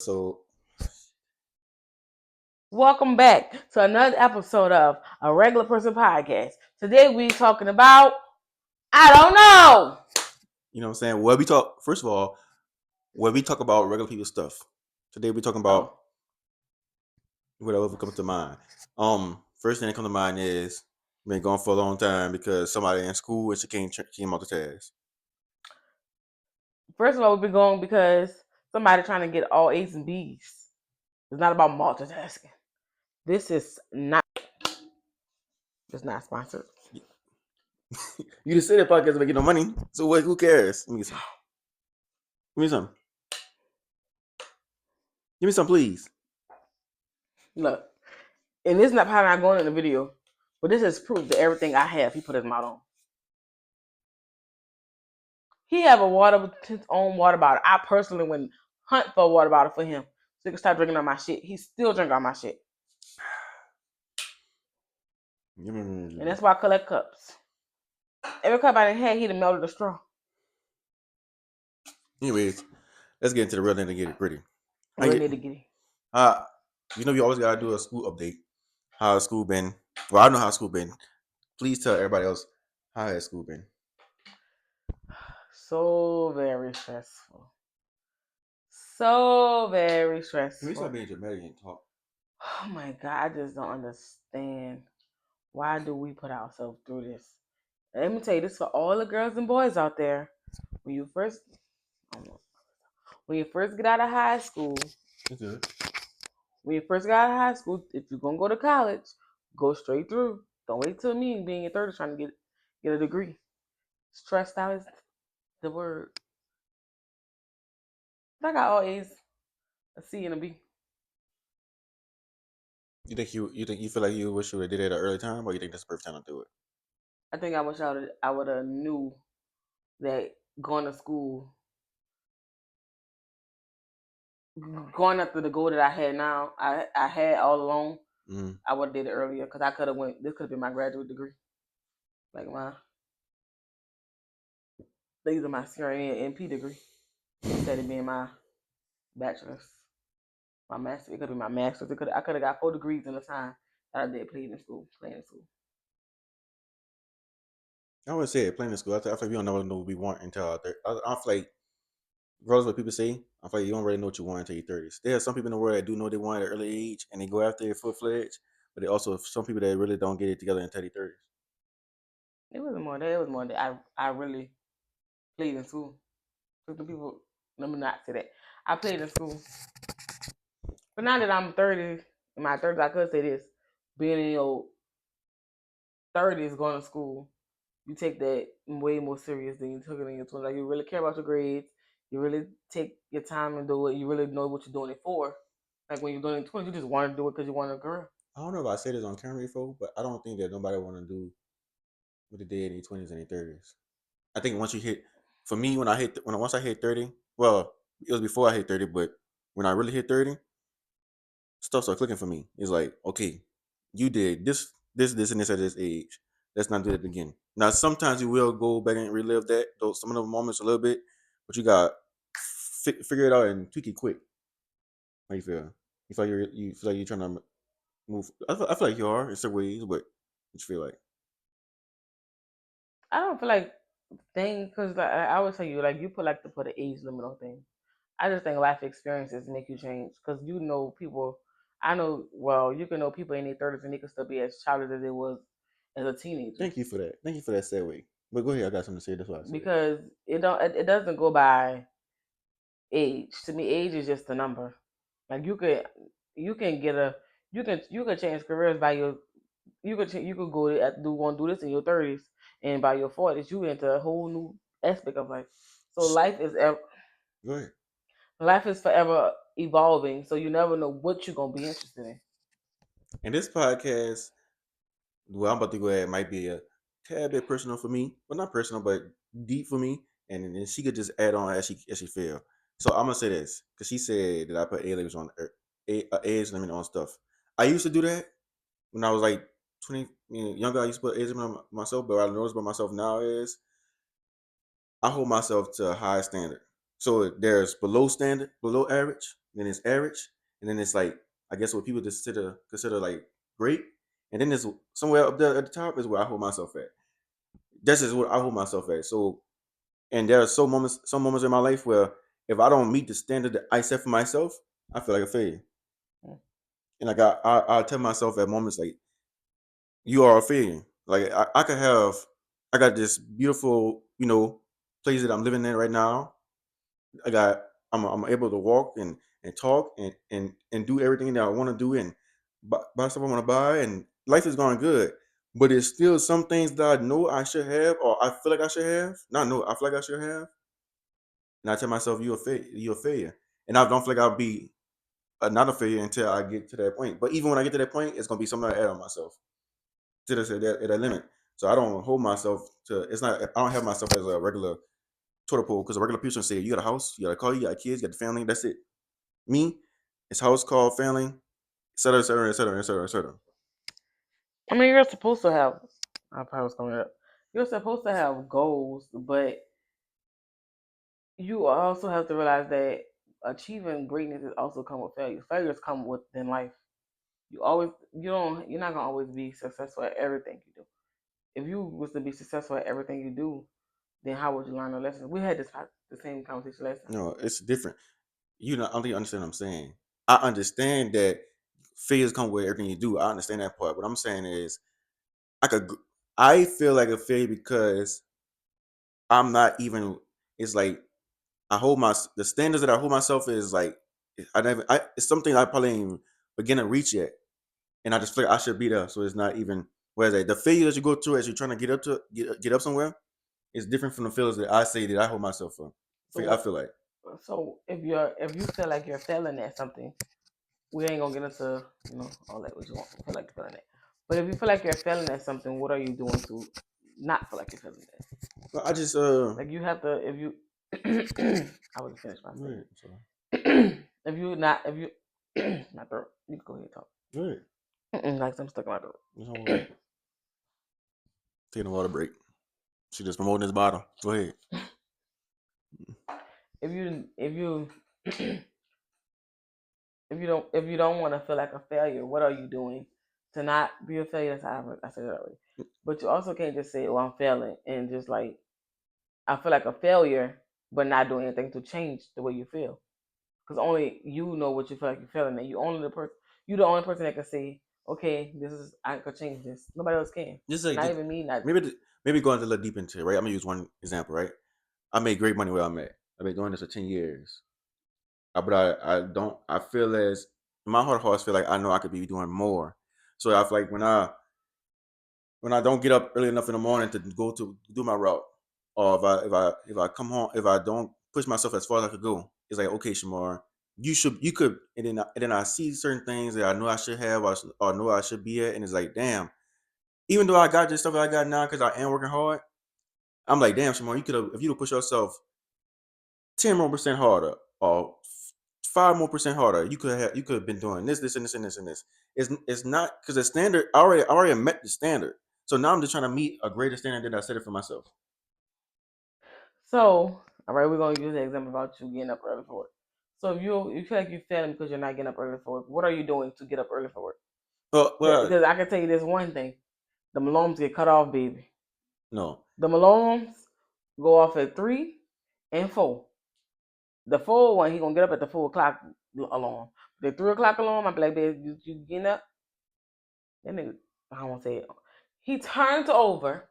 So Welcome back to another episode of A Regular Person Podcast. Today we talking about I don't know. you know what I'm saying? Where we talk first of all, where we talk about regular people stuff. Today we're talking about Oh, whatever comes to mind. First thing that comes to mind is been gone for a long time because somebody in school and she came out the task. first of all, we've been going because somebody trying to get all A's and B's. It's not about multitasking. This is not. It's not sponsored. You just say that podcast making no money. So what who cares? Give me some. Give me some. Give me some, please. Look, and this is not probably not going in the video, but this is proof that everything I have, he put his mouth on. He have a water, his own water bottle. I personally went hunt for a water bottle for him so he can start drinking on my shit. He still drink on my shit. And that's why I collect cups. Every cup I done had, he done melted the straw. Anyways, let's get into the real nitty gritty. Pretty. Real nitty gritty. You always gotta do a school update. How has school been? Well, I know how school been. Please tell everybody else how has school been. So very stressful. So very stressful. Can we start being dramatic and talk? Oh my God, I just don't understand. Why do we put ourselves through this? And let me tell you this for all the girls and boys out there. When you first get out of high school, That's good. when you first got out of high school, if you're gonna go to college, go straight through. Don't wait till me being in 30 trying to get a degree. Stressed out is the word. I got all A's, a C, and a B. You feel like you wish you would have did it at an early time, or you think that's the perfect time to do it? I think I wish I would have knew that going to school, going after the goal that I had now, I had all along. Mm-hmm. I would have did it earlier because I could have went. This could have been my graduate degree, like these are my CRN and NP degree instead of being my bachelor's, my master. It could be my master's. I could have got 4 degrees in the time that I did playing in school. I would say it playing in school. I feel like we don't never know what we want until our 30s. I feel like, regardless of what people say, I feel like you don't really know what you want until your 30s. There are some people in the world that do know what they want at an early age and they go after it full fledged, but there also some people that really don't get it together until their 30s. It wasn't more that. It was more that I really played in school. So the people, let me not say that. I played in school. But now that I'm 30, in my 30s, I could say this. Being in your 30s going to school, you take that way more serious than you took it in your 20s. Like, you really care about your grades. You really take your time and do it. You really know what you're doing it for. Like, when you're doing it in your 20s, you just want to do it because you want a girl. I don't know if I said this on camera before, but I don't think that nobody want to do what they did in their 20s and their 30s. I think once you hit, for me, once I hit 30, well, it was before I hit 30, but when I really hit 30, stuff started clicking for me. It's like, okay, you did this, and this at this age. Let's not do it again. Now, sometimes you will go back and relive some of the moments a little bit, but you got figure it out and tweak it quick. How you feel? You feel like you're trying to move. I feel like you are in certain ways, but what you feel like? I don't feel like things, because like, I always tell you, like, you put an age limit on things. I just think life experiences make you change because you know people. I know, well, you can know people in their 30s and they can still be as childish as they was as a teenager. Thank you for that. Thank you for that segue. But go ahead. I got something to say. That's what I said. Because it doesn't go by age. To me, age is just a number. Like, you can get a you can change careers by your you could go at do want to do this in your 30s, and by your 40s you into a whole new aspect of life. So Go ahead. life is forever evolving. So you never know what you're gonna be interested in. And this podcast, well, I'm about to go ahead, might be a tad bit personal for me, but not personal, but deep for me. And then she could just add on as she feel. So I'm gonna say this because she said that I put age limit on stuff. I used to do that when I was like 20, younger. I used to put age limit on myself, but what I noticed about myself now is I hold myself to a high standard. So there's below standard, below average, then it's average, and then it's like I guess what people consider like great, and then there's somewhere up there at the top is where I hold myself at. This is what I hold myself at. So, and there are some moments in my life where if I don't meet the standard that I set for myself, I feel like a failure. Mm. And like I tell myself at moments like you are a failure. Like I could have, I got this beautiful, place that I'm living in right now. I got, I'm able to walk and talk and do everything that I want to do and buy stuff I want to buy, and life is going good. But it's still some things that I know I should have, or I feel like I should have. Not know, I feel like I should have, and I tell myself you're a failure, and I don't feel like I'll be not a failure until I get to that point. But even when I get to that point, it's gonna be something I add on myself to this at that limit. So I don't hold myself to. It's not. I don't have myself as a regular total pool because a regular person say you got a house, you got a car, you got kids, you got the family. That's it. Me, it's house, car, family, et cetera, et cetera, et cetera, et cetera, et cetera. I mean, you're supposed to have. I probably was coming up. You're supposed to have goals, but you also have to realize that achieving greatness is also come with failures. Failures come within life. You're not gonna always be successful at everything you do. If you was to be successful at everything you do, then how would you learn the lessons? We had the same conversation last time. No, it's different. I don't think you understand what I'm saying. I understand that failures come with everything you do. I understand that part. What I'm saying is, I could. I feel like a failure because I'm not even. It's like I hold the standards that I hold myself is like I never. It's something I probably ain't even begin to reach yet, and I just feel like I should be there. So it's not even. Whereas like, the failures you go through as you're trying to get up somewhere is different from the failures that I say that I hold myself for. So I what? feel like. So if you feel like you're failing at something, we ain't gonna get into all that what you want feel like you're failing at. But if you feel like you're failing at something, what are you doing to not feel like you're failing at? But I just Like you have to if you I wasn't finished my Right, statement. so, If you my throat, you can go ahead and talk. right. Like I'm stuck in my throat. That's all right. Taking a water break. She just promoting this bottle. Go ahead. If you if you don't want to feel like a failure, what are you doing to not be a failure? That's how I said it already. But you also can't just say, "Oh, I'm failing," and just like I feel like a failure, but not doing anything to change the way you feel. Because only you know what you feel like you're feeling, and you the only person that can say, "Okay, this is I could change this." Nobody else can. Just like Not even me. Not maybe going a little deep into it, right? I'm gonna use one example, right? I made great money where I'm at. I've been doing this for 10 years. But I don't. I feel as in my heart of hearts feel like I know I could be doing more. So I feel like when I don't get up early enough in the morning to go to do my route, or if I come home, if I don't push myself as far as I could go, it's like, okay, Shamar, you could, and then I see certain things that I know I should have, or know I should be at, and it's like, damn, even though I got this stuff that I got now because I am working hard, I'm like, damn, Shamar, you could have, if you would push yourself 10% more harder, or 5% more harder, you could have been doing this, and this, and this, and this. It's not because the standard I already met the standard. So now I'm just trying to meet a greater standard than I set it for myself. so. All right, we're gonna use the example about you getting up early for work. So if you feel like you're failing because you're not getting up early for work, what are you doing to get up early for work? Well, Because I can tell you this one thing: the alarms get cut off, baby. no, The alarms go off at 3 and 4. The 4 one, he gonna get up at the 4 o'clock alarm. The 3 o'clock alarm, I be like, babe, you getting up? That nigga, I don't want to say it. He turns over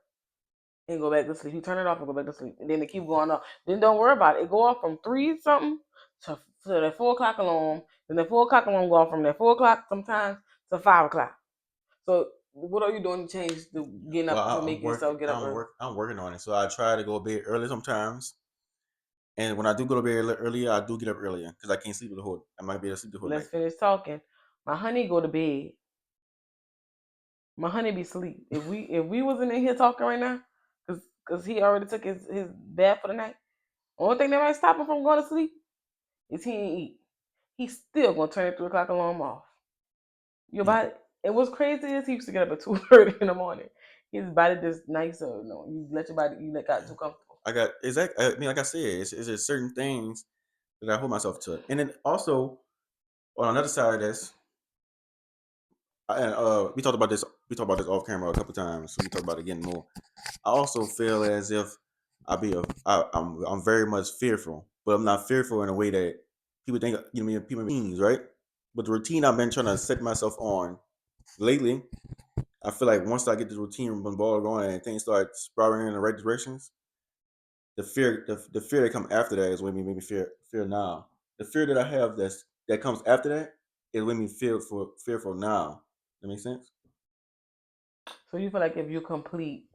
and go back to sleep. He turn it off and go back to sleep, and then it keep going off. Then don't worry about it. It go off from 3 something to that 4 o'clock alarm. Then the 4 o'clock alarm go off from that 4 o'clock sometimes to 5 o'clock. So what are you doing to change the getting well, up to make yourself get up early? I'm working on it. So I try to go to bed early sometimes, and when I do go to bed earlier, I do get up earlier because I can't sleep the whole. I might be able to sleep the whole Let's night. finish talking. My honey go to bed. My honey be sleep. If we wasn't in here talking right now, cause he already took his bath for the night. Only thing that might stop him from going to sleep is he ain't eat. He's still gonna turn the 3 o'clock alarm off. Your Yeah. body. And what's crazy is he used to get up at 2:30 in the morning. His body just nice, so you let your body got too comfortable. I got exactly. I mean, like I said, it's just certain things that I hold myself to, and then also On another side of this, and we talked about this. We talked about this off camera a couple times, so we talked about it again more. I also feel as if I'm very much fearful, but I'm not fearful in a way that people think people means right. But the routine I've been trying to set myself on lately, I feel like once I get the routine ball going and things start spiraling in the right directions, the fear that comes after that is what made me fear now. The fear that I have that comes after that is what me fearful now. That makes sense? So you feel like if you complete,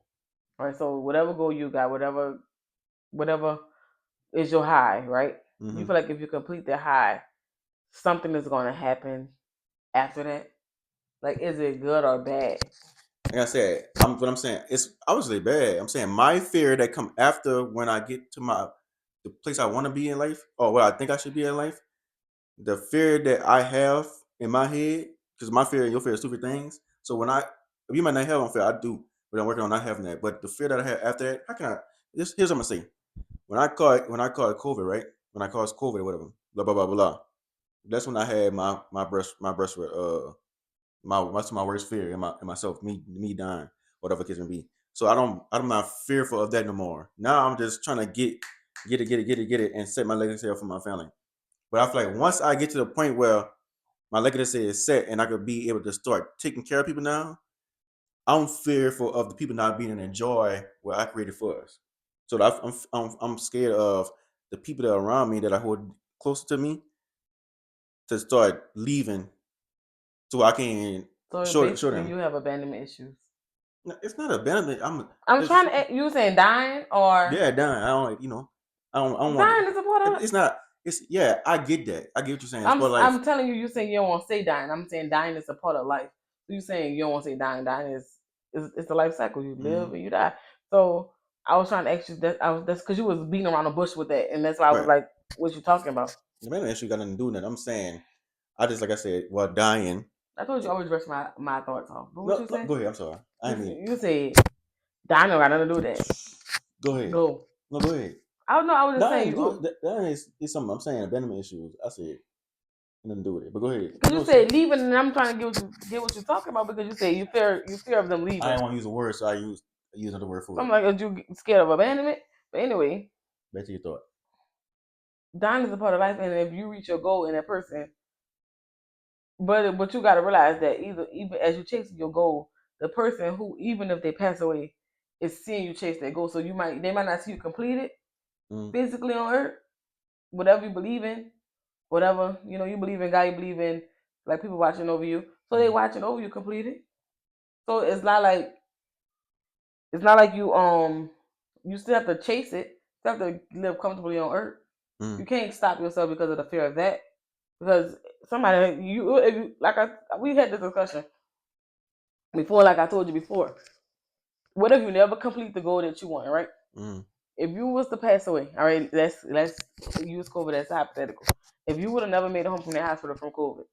right? So whatever goal you got, whatever is your high, right? You Mm-hmm. feel like if you complete the high, something is going to happen after that. Like, is it good or bad? Like I said, what I'm saying it's obviously bad. I'm saying my fear that come after when I get to the place I want to be in life or where I think I should be in life. The fear that I have in my head, because my fear and your fear is two different things. So if you might not have one fear, I do, but I'm working on not having that. But the fear that I have after that, how can I? Here's what I'm gonna say. When I caught COVID, right? When I caught COVID or whatever, blah blah blah blah. That's when I had my breast my worst fear in myself, me dying, whatever the case may be. So I'm not fearful of that no more. Now I'm just trying to get it, and set my legacy up for my family. But I feel like once I get to the point where my legacy is set and I could be able to start taking care of people now, I'm fearful of the people not being able to enjoy what I created for us. So I'm scared of the people that are around me that I hold close to me to start leaving so I can So show basically, them. you have abandonment issues. No, it's not abandonment. I'm It's trying to. You saying dying or yeah, done. I don't like I don't want dying is a part of. it's not it's yeah, I get that. I get what you're saying. It's part of life. I'm telling you. You saying you don't want to say dying. I'm saying dying is a part of life. So you saying you don't want to say dying. Dying is it's the life cycle. You live Mm-hmm. and you die. So I was trying to ask you that. That's because you was beating around the bush with that, and that's why I was Right. like, "What you talking about?" The main issue got nothing to do with that. I'm saying I just like I said, well, dying. I told you I always brush my thoughts off. But what No, you no, say? go ahead. I'm sorry. I didn't mean. You said dying don't got nothing to do with that. Go ahead. Go. No, go ahead. I don't know. I was just saying Dying, you. that is something. I'm saying abandonment issues. I said nothing to do with it. But go ahead. Because You you know what I'm saying? said leaving, and I'm trying to get what you're talking about because you say you fear of them I leaving. didn't want to use a word, so I use another word So for I'm it. like, are you scared of abandonment? But anyway, Back to your thought. dying is a part of life, and if you reach your goal in that person, but you got to realize that even as you chase your goal, the person who even if they pass away is seeing you chase that goal. So they might not see you complete it Mm, physically on earth, whatever you believe in, whatever you believe in God, you believe in like people watching over you, so they mm, watching over you complete it. So it's not like you still have to chase it. You have to live comfortably on earth. mm. You can't stop yourself because of the fear of that. Because somebody if you like we had this discussion before, like I told you before. What if you never complete the goal that you want, right? Mm. If you was to pass away, all right, let's use COVID as hypothetical. If you would have never made it home from the hospital from COVID,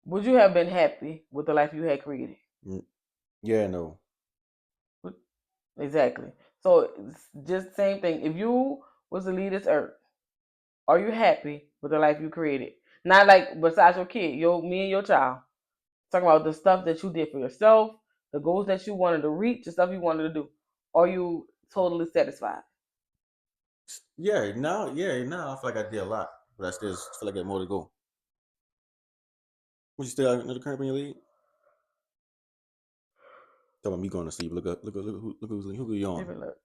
would you have been happy with the life you had created? Mm. Yeah, no. Exactly. So it's just the same thing. If you was to leave this earth, are you happy with the life you created? Not like besides your kid, me and your child. Talking about the stuff that you did for yourself, the goals that you wanted to reach, the stuff you wanted to do. Are you totally satisfied? Yeah, now I feel like I did a lot, but I still feel like I got more to go. Would you still have another cramp in your leg? Talking about me going to sleep. Look who yawn. Even look,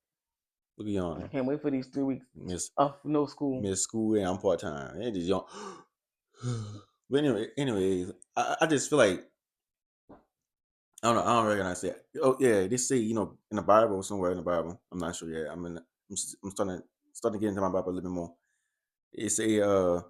Look at I yawn. can't wait for these 3 weeks Miss of no school. miss school and I'm part time. It just yawn. But anyways, I just feel like I don't know. I don't recognize that. Oh yeah, they say in the Bible somewhere in the Bible. I'm not sure yet. I'm starting to get into my Bible a little bit more. It say you're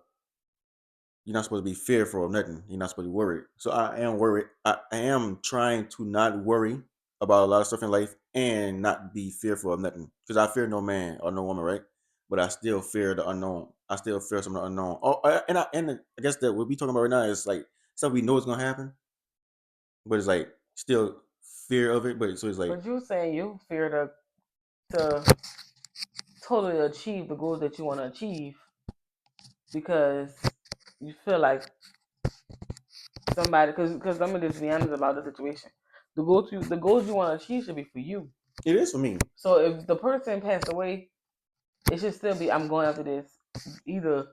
not supposed to be fearful of nothing. You're not supposed to be worried. So I am worried. I am trying to not worry about a lot of stuff in life and not be fearful of nothing. Because I fear no man or no woman, right? But I still fear the unknown. I still fear some of the unknown. Oh, and I guess that what we talking about right now is like stuff we know is gonna happen, but it's like still fear of it. But so it's like But you saying you fear to totally achieve the goals that you want to achieve because you feel like somebody, because let me just be honest about the situation. The goals you want to achieve should be for you. It is for me. So if the person passed away, it should still be I'm going after this, either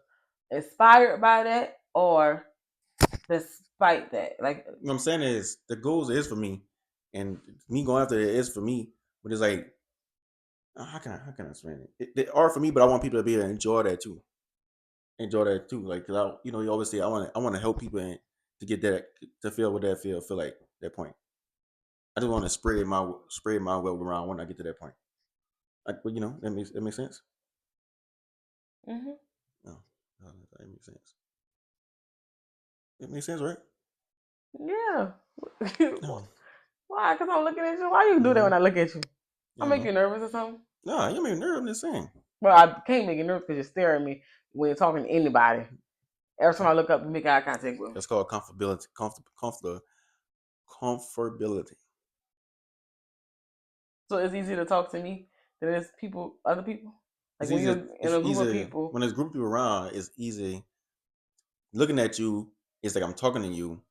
inspired by that or despite that. Like what I'm saying is the goals is for me, and me going after it is for me. But it's like, how can I explain it? They are for me, but I want people to be able to enjoy that too. Enjoy that too. Like, 'cause you always say I want to help people and to get that to feel what that feel like that point. I just want to spread my web around when I get to that point. Like, well, that makes sense. Mm-hmm. No, that makes sense. It makes sense, right? Yeah. No, Why? Because I'm looking at you. Why you do that when I look at you? I make you nervous or something? No, you make me nervous. I'm just saying. Well, I can't make you nervous because you're staring at me when you're talking to anybody. Every time I look up, you make eye contact with me. That's called comfortability. Comfortability. So it's easy to talk to me than it's other people. Like It's when easy. you're in a group of easy people. when there's a group of people around. It's easy looking at you. It's like I'm talking to you,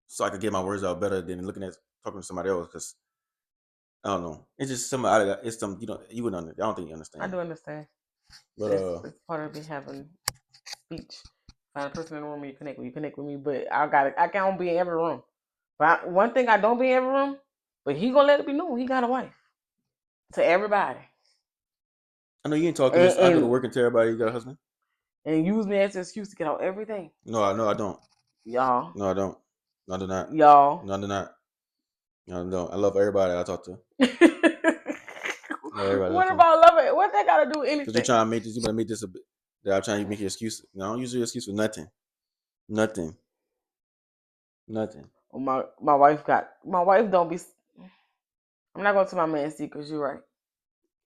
so I could get my words out better than talking to somebody else. Because I don't know. It's just some out of that. It's some you wouldn't. I don't think you understand. I do understand. But it's part of me having speech. Find a person in the room and you connect with me. But I can't be in every room. But one thing I don't be in every room, but he gonna let it be known he got a wife. To everybody. I know you ain't talking this. I go to work and tell everybody you got a husband. And use me as an excuse to get out everything. No, I don't. Y'all. No, I don't. No, I do not. Y'all. No, I do not. No, I don't. I love everybody I talk to. What about love it? What they gotta do anything? Because you're trying to make this. You want to make this that I'm trying to make your excuse. No, I don't use your excuse for nothing. Nothing. Well, my wife don't be. I'm not going to my man's secrets. You're right.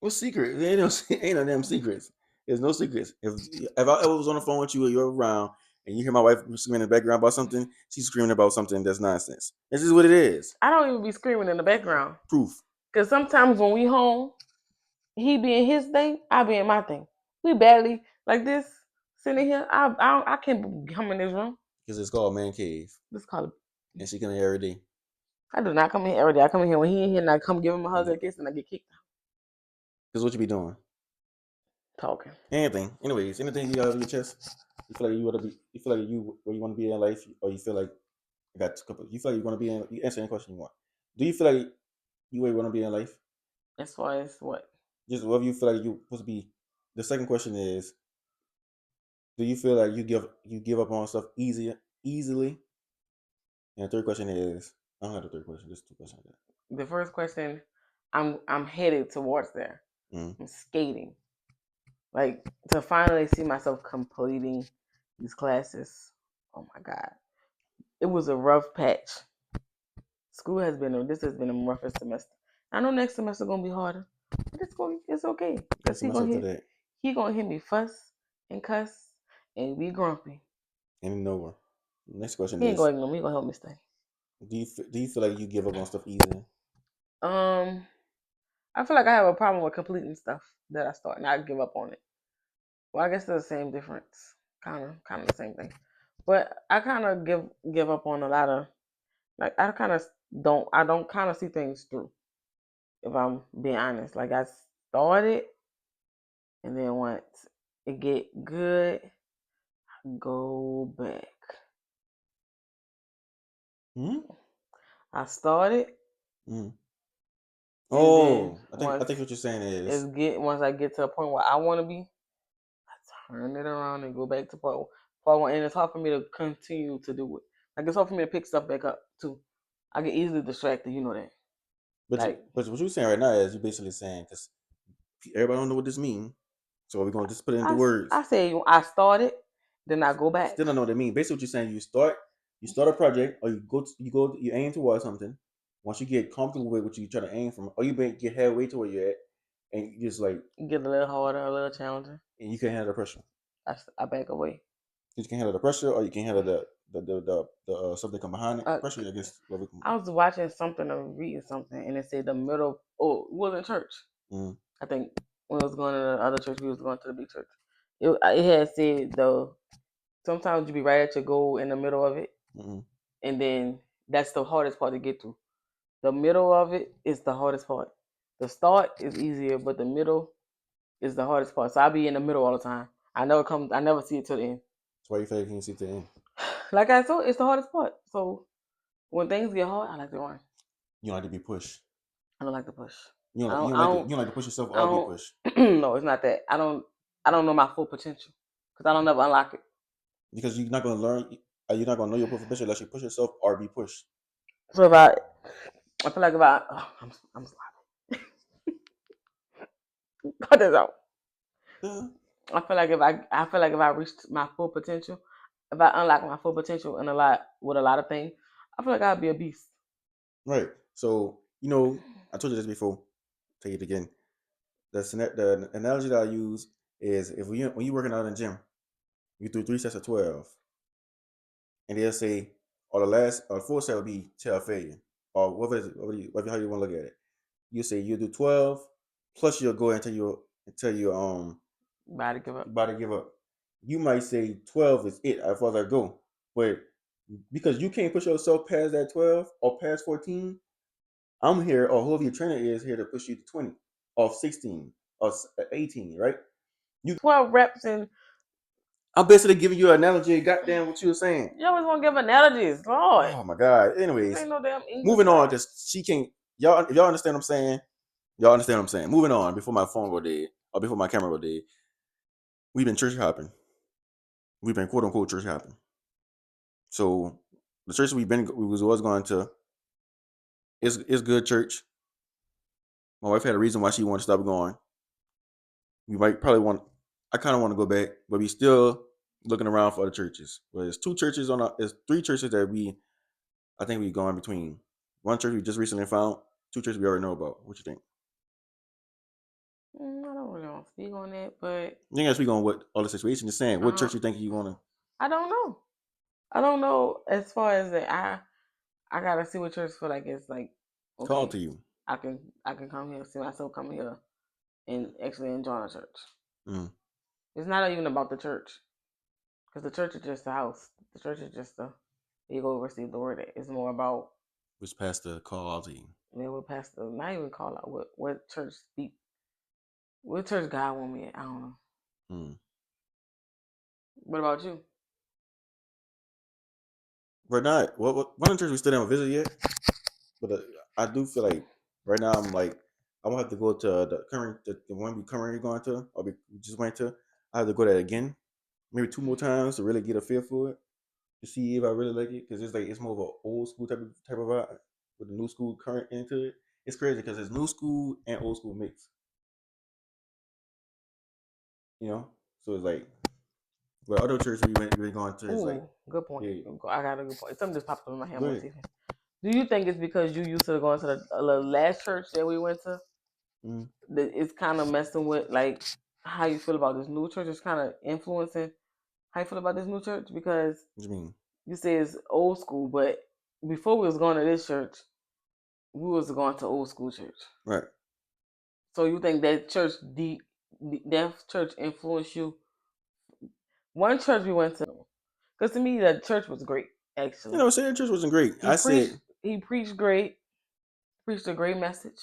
What secret? There ain't no damn secrets. There's no secrets. If I ever was on the phone with you or you're around and you hear my wife screaming in the background about something, she's screaming about something that's nonsense. This is what it is. I don't even be screaming in the background. Proof. Because sometimes when we home, he be in his thing, I be in my thing. We barely like this sitting here. I can't come in this room. Because it's called man cave. It's called. And she come here every day. I do not come in here every day. I come in here when he in here and I come give him a hug and a kiss and I get kicked out. Because what you be doing? Talking. Anything. Anyways, anything you got over your chest? You feel like you want to be? You feel like where you want to be in life, or you feel like I got a couple? You feel like you want to be in? You answer any question you want. Do you feel like you where you want to be in life? As far as what? Just whatever you feel like you supposed to be. The second question is, do you feel like you give up on stuff easily? And the third question is, I don't have the third question. Just two questions. The first question, I'm headed towards there. I'm skating. Like to finally see myself completing these classes. Oh my God. It was a rough patch. This has been a rougher semester. I know next semester gonna be harder. But it's okay. Because he gonna hear me fuss and cuss and be grumpy. And nowhere. Next question he ain't is, gonna ignore me, he gonna help me stay. do you feel like you give up on stuff easy? I feel like I have a problem with completing stuff that I start and I give up on it. Well, I guess they're the same difference. Kind of the same thing. But I kind of give up on a lot of, like, I don't kind of see things through, if I'm being honest. Like, I started, and then once it get good, I go back. I started. Oh, I think what you're saying is once I get to a point where I want to be, I turn it around and go back to part one. And it's hard for me to continue to do it. Like, it's hard for me to pick stuff back up too. I get easily distracted, you know that. But what you're saying right now is you're basically saying, because everybody don't know what this means, so we're gonna just put it into words. I say I started, then I go back. Still don't know what it means. Basically, what you're saying, you start a project, or you aim towards something. Once you get comfortable with what you try to aim from, or you get halfway to where you're at, and you just like get a little harder, a little challenging, and you can't handle the pressure. I back away. You can handle the pressure, or you can handle the something come behind it. Pressure, I guess. I was watching something or reading something, and it said the middle. Oh, it was in church. I think when I was going to the other church, we was going to the big church. It had said though, sometimes you be right at your goal in the middle of it, Mm-hmm. and then that's the hardest part to get to. The middle of it is the hardest part. The start is easier, but the middle is the hardest part. So I'll be in the middle all the time. I never see it till the end. So why you feel like you can see to the end? Like I told, it's the hardest part. So when things get hard, I like to run. You don't like to be pushed. I don't like to push. You don't, I like, you don't. don't I like to don't. you don't like to push yourself I or be don't. pushed. No, it's not that. I don't. I don't know my full potential because I don't never unlock it. Because you're not gonna learn. You're not gonna know your full potential unless you push yourself or be pushed. So I feel like I'm sloppy. Cut this out. Yeah. I feel like if I reached my full potential, if I unlock my full potential in a lot with a lot of things, I feel like I'd be a beast. Right. So I told you this before. Take it again. The analogy that I use is if when you working out in the gym, you do 3 sets of 12, and they'll say, or the last or the fourth set will be tail failure, or whatever how you want to look at it. You say you do 12, plus you'll go until you Body give up. body give up. You might say 12 is it as far as I go, but because you can't push yourself past that 12 or past 14, I'm here, or whoever your trainer is here to push you to 20 or 16 or 18, right? 12 reps and I'm basically giving you an analogy of goddamn what you were saying. you always want to give analogies. Lord, Oh my god. this Anyways, ain't no damn English moving on class. because she can't. Y'all, if y'all understand what I'm saying, y'all understand what I'm saying. Moving on before my phone go dead or before my camera go dead. We've been church hopping. We've been quote unquote church hopping. So the church we was going to is good church. My wife had a reason why she wanted to stop going. We might probably want. I kind of want to go back, but we still looking around for other churches. But there's 3 churches that I think we going between. One church we just recently found. 2 churches we already know about. What you think? I don't really want to speak on that, but You ain't got to speak on what all the situation is saying. What church you think you want to I don't know. I don't know as far as that. I gotta see what church feel like it's like. call Okay, to you? I can come here, see myself come here, and actually enjoy a church. Mm. It's not even about the church because the church is just the house. The church is just the you go receive the word. It's more about Which pastor call out to you? what pastor, not even call out what church speak, what church God want me at. I don't know. Mm. What about you? Right now, one of the churches we still haven't visited yet, but I do feel like right now I'm like I won't have to go to the one we currently going to or we just went to. I have to go there again, maybe 2 more times to really get a feel for it to see if I really like it because it's more of an old school type of vibe with the new school current into it. It's crazy because it's new school and old school mix, you know. So it's like but other churches we been going to is like Ooh, good point. yeah, I got a good point. Something just popped up in my head. go More ahead. Stephen. Do you think it's because you used to going to the last church that we went to Mm. that it's kind of messing with like how you feel about this new church? It's kind of influencing how you feel about this new church because What you mean? you say it's old school, but before we was going to this church, we was going to old school church. Right. So you think that that church influenced you? One church we went to, because to me the church was great. Actually, Saying church wasn't great. he I preached. said He preached great. Preached a great message.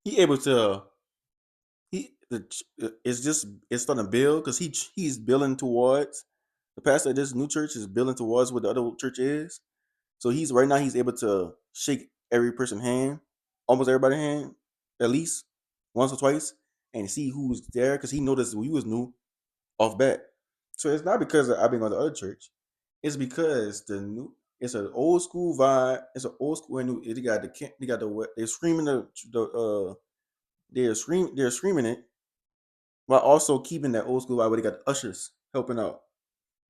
he able to it's starting to build because he's building towards the pastor of this new church is building towards what the other church is. So he's right now he's able to shake every person's hand, almost everybody's hand, at least once or twice, and see who's there because he noticed we was new off bat. So it's not because I've been going to the other church. It's because it's an old school vibe. It's an old school and new. They got they're screaming they're screaming it while also keeping that old school vibe. Where they got the ushers helping out.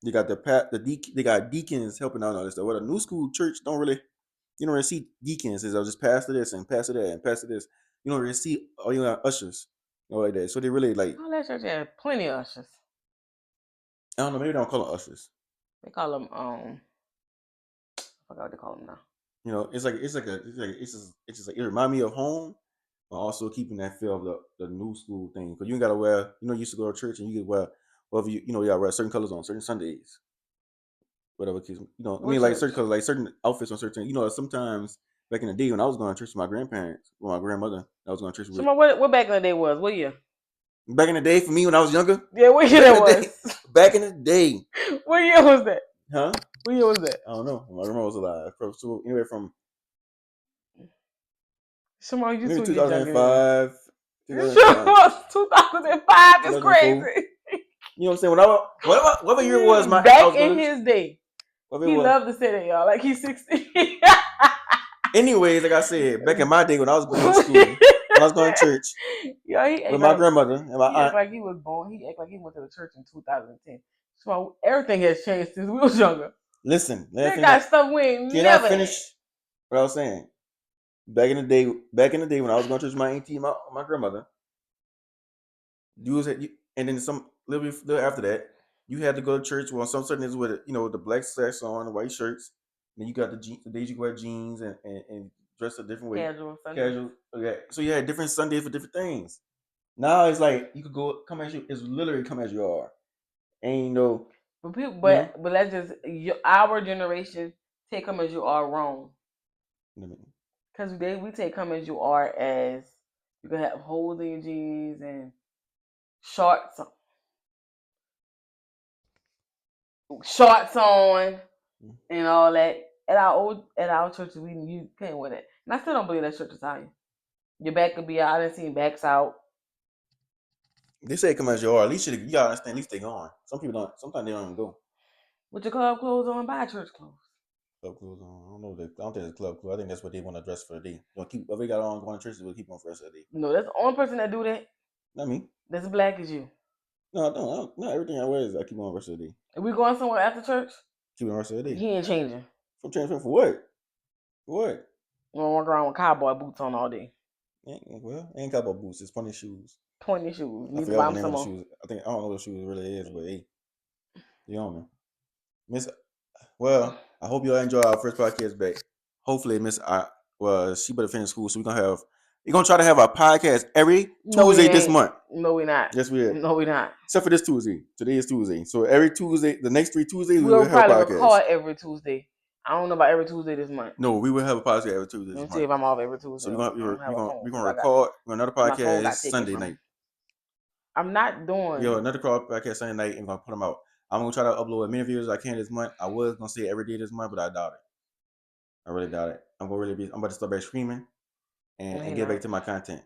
They got they got deacons helping out on this stuff. What a new school church you don't really see deacons. Is just pastor this and pastor that and pastor this. You don't really see you got ushers, like that. So they really like Oh, that church had plenty of ushers. I don't know. Maybe they don't call them ushers. They call them I forgot what they call them now. It's just like it remind me of home, but also keeping that feel of the new school thing. Because you gotta wear you used to go to church and you could wear whatever you gotta wear certain colors on certain Sundays. whatever kids. I What mean, like church? certain outfits on certain. Sometimes back in the day when I was going to church with my grandparents, with my grandmother, I was going to church with. So what back in the day was? What year? Back in the day, for me when I was younger. Yeah, what year that was? Back in the day. What year was that? Huh? What year was that? I don't know. My grandma was alive. So anywhere from Shimon, you maybe two years younger than me. 2005. You sure was 2005 is 2004. crazy. You know what I'm saying? Whatever year it was, I Back was in going his day, he loved to say that, y'all. Like he's 60. Anyways, like I said, back in my day when I was going to school, when I was going to church with my grandmother and my He aunt. act like he was born. He act like he went to the church in 2010. So everything has changed since we was younger. Listen, they got stuff we ain't can never I finish what I was saying? Back in the day when I was going to church with my auntie, my grandmother, and then some little after that, you had to go to church. Well, some certain days with the black slacks on, the white shirts. Then you got the days you wear jeans and dress a different way. Casual. Okay. So you had different Sundays for different things. Now it's like you could come as you. It's literally come as you are. Ain't no. But that's just our generation take come as you are wrong. Because we take come as you are as you can have holes in your jeans and shorts on and all that. At our churches, you can't wear that. And I still don't believe that church is high. Your back could be out. I didn't see backs out. They say come as you are. At least you gotta understand. At least they going. Some people don't. Sometimes they don't even go. With your club clothes on, buy church clothes. Club clothes on. I don't know. I don't think it's club clothes. I think that's what they want to dress for the day. If they got on going to church, they'll keep on for the rest of the day. No, that's the only person that do that. Not me. That's black as you. No, I don't. Not everything I wear is I keep on the rest of the day. If we going somewhere after church, keep on the rest of the day. He ain't changing. I'm changing for what? For what? You don't walk around with cowboy boots on all day. Well, ain't cowboy boots. It's pointy shoes. Pointy shoes. I forgot the name of the shoes. I don't know what shoes it really is, but hey, you know me. Well, I hope you all enjoy our first podcast back. Hopefully, she better finish school, so we're gonna try to have our podcast every Tuesday this month. No, we're not. Yes, we are. No, we're not. Except for this Tuesday. Today is Tuesday, so every Tuesday, the next 3 Tuesdays, we'll probably record every Tuesday. I don't know about every Tuesday this month. No, we will have a podcast every Tuesday this month. Let me see if I'm off every Tuesday. So we're gonna record another podcast Sunday night. I'm not doing. Another podcast Sunday night, and we're gonna put them out. I'm gonna try to upload as many videos as I can this month. I was gonna say every day this month, but I doubt it. I really doubt it. I'm about to start back streaming and get back to my content.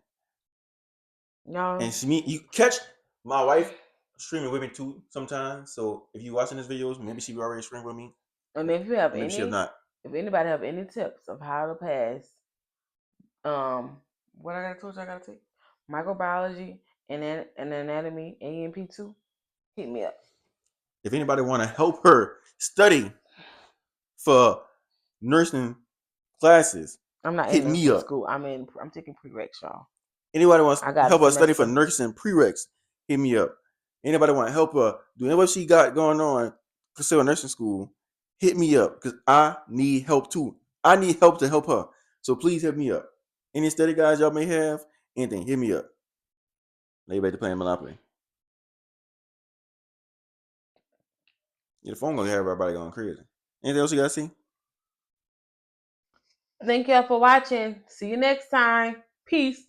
No. And you catch my wife streaming with me too sometimes. So if you watching these videos, maybe she will already stream with me. And if you have if anybody have any tips of how to pass, what I gotta take microbiology and anatomy AMP2, hit me up. If anybody want to help her study for nursing classes, I'm not hit me up. School. I'm taking prereqs, y'all. Anybody wants to help her study for nursing prereqs, hit me up. Anybody want to help her do what she got going on for still nursing school, hit me up because I need help too. I need help to help her. So please hit me up. Any study guys y'all may have, anything, hit me up. Now you back to playing Monopoly. The phone gonna have everybody going crazy. Anything else you guys see? Thank y'all for watching. See you next time. Peace.